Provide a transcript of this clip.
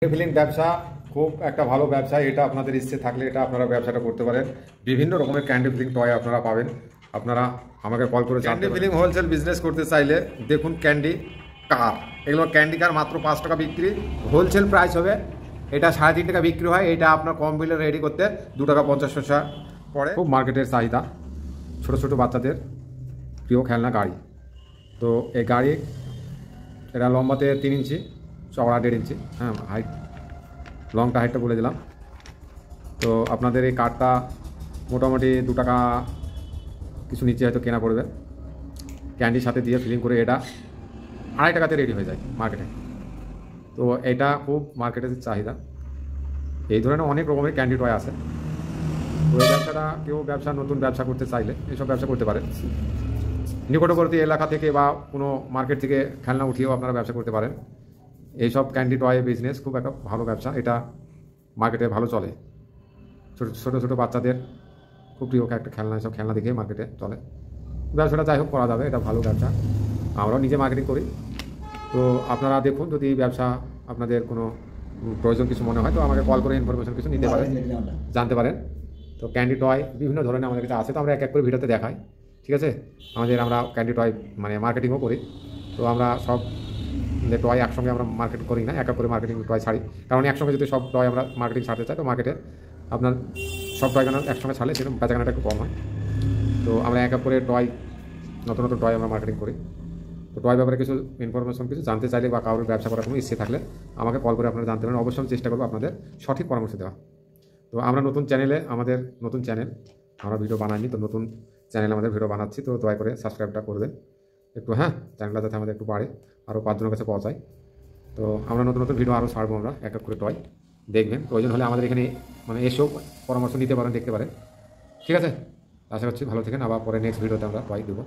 Feeling ব্যবসা খুব একটা ভালো ব্যবসা। এটা আপনাদের ইচ্ছে থাকলে এটা আপনারা ব্যবসাটা করতে পারেন। বিভিন্ন রকমের ক্যান্ডি ফিলিং টয় আপনারা পাবেন। আপনারা আমাকে কল করে ক্যান্ডি ফিলিং হোলসেল বিজনেস করতে চাইলে দেখুন ক্যান্ডি কার, এগুলো ক্যান্ডি কার মাত্র 5 টাকা বিক্রি, হোলসেল প্রাইস হবে। এটা 3.5 টাকা বিক্রি হয়। এটা আপনার কম বিলে রেডি করতে 2 টাকা 50 পয়সা পড়ে। খুব মার্কেটের চাহিদা, ছোটো ছোটো বাচ্চাদের প্রিয় খেলনা গাড়ি। তো এই গাড়ি এটা লম্বাতে 3 ইঞ্চি, চওড়া 1.5 ইঞ্চি, হ্যাঁ হাইট, লংটা হাইটটা বলে দিলাম। তো আপনাদের এই কারটা মোটামুটি 2 টাকা কিছু নিচে হয়তো কেনা পড়বে। ক্যান্ডির সাথে দিয়ে ফিলিং করে এটা 2.5 টাকাতে রেডি হয়ে যায় মার্কেটে। তো এটা খুব মার্কেটের চাহিদা। এই ধরনের অনেক রকমের ক্যান্ডি টয় আছে। তো এই ব্যবসাটা কেউ নতুন ব্যবসা করতে চাইলে এইসব ব্যবসা করতে পারে। নিকটবর্তী এলাকা থেকে বা কোনো মার্কেট থেকে খেলনা উঠিয়েও আপনারা ব্যবসা করতে পারেন। এইসব ক্যান্ডি টয় বিজনেস খুব একটা ভালো ব্যবসা। এটা মার্কেটে ভালো চলে। ছোটো ছোটো বাচ্চাদের খুব প্রিয় একটা খেলনা, এসব খেলনা দেখে মার্কেটে চলে। ব্যবসাটা যাই হোক করা যাবে, এটা ভালো ব্যবসা। আমরাও নিজে মার্কেটিং করি। তো আপনারা দেখুন, যদি ব্যবসা আপনাদের কোনো প্রয়োজন কিছু মনে হয় তো আমাকে কল করে ইনফরমেশন কিছু নিতে পারেন, জানতে পারেন। তো ক্যান্ডি টয় বিভিন্ন ধরনের আমাদের কাছে আছে, তো আমরা এক এক করে ভিডিওতে দেখাই, ঠিক আছে। আমরা ক্যান্ডি টয় মানে মার্কেটিংও করি। তো আমরা সব টয় একসঙ্গে আমরা মার্কেট করি না, এক এক করে মার্কেটিং টয় ছাড়ি। কারণ একসঙ্গে যদি সব টয় আমরা মার্কেটিং ছাড়তে চাই তো মার্কেটে আপনার সব টয়গানা একসঙ্গে ছাড়লে সেরকম বেচাকেনাটা একটু কম হয়। তো আমরা এক এক করে টয়, নতুন নতুন টয় আমরা মার্কেটিং করি। তো টয় ব্যাপারে কিছু ইনফরমেশন কিছু জানতে চাইলে বা কারোর ব্যবসা করার কোনো ইচ্ছে থাকলে আমাকে কল করে আপনারা জানতে পারেন। অবশ্যই আমি চেষ্টা করবো আপনাদের সঠিক পরামর্শ দেওয়া। তো আমরা নতুন চ্যানেলে, আমাদের নতুন চ্যানেল, আমরা ভিডিও বানাইনি, তো নতুন চ্যানেলে আমাদের ভিডিও বানাচ্ছি। তো দয়া করে সাবস্ক্রাইবটা করবেন একটু, হ্যাঁ, চ্যানেলটা যাতে আমাদের একটু বাড়ে, আরও 5 জনের কাছে পৌঁছায়। তো আমরা নতুন নতুন ভিডিও আরও ছাড়বো, আমরা এক এক করে টয় দেখবেন। প্রয়োজন হলে আমাদের এখানে মানে এসেও পরামর্শ নিতে পারেন, দেখতে পারেন, ঠিক আছে। আশা করছি ভালো থাকেন। আবার পরে নেক্সট ভিডিওতে আমরা টয় দেবো।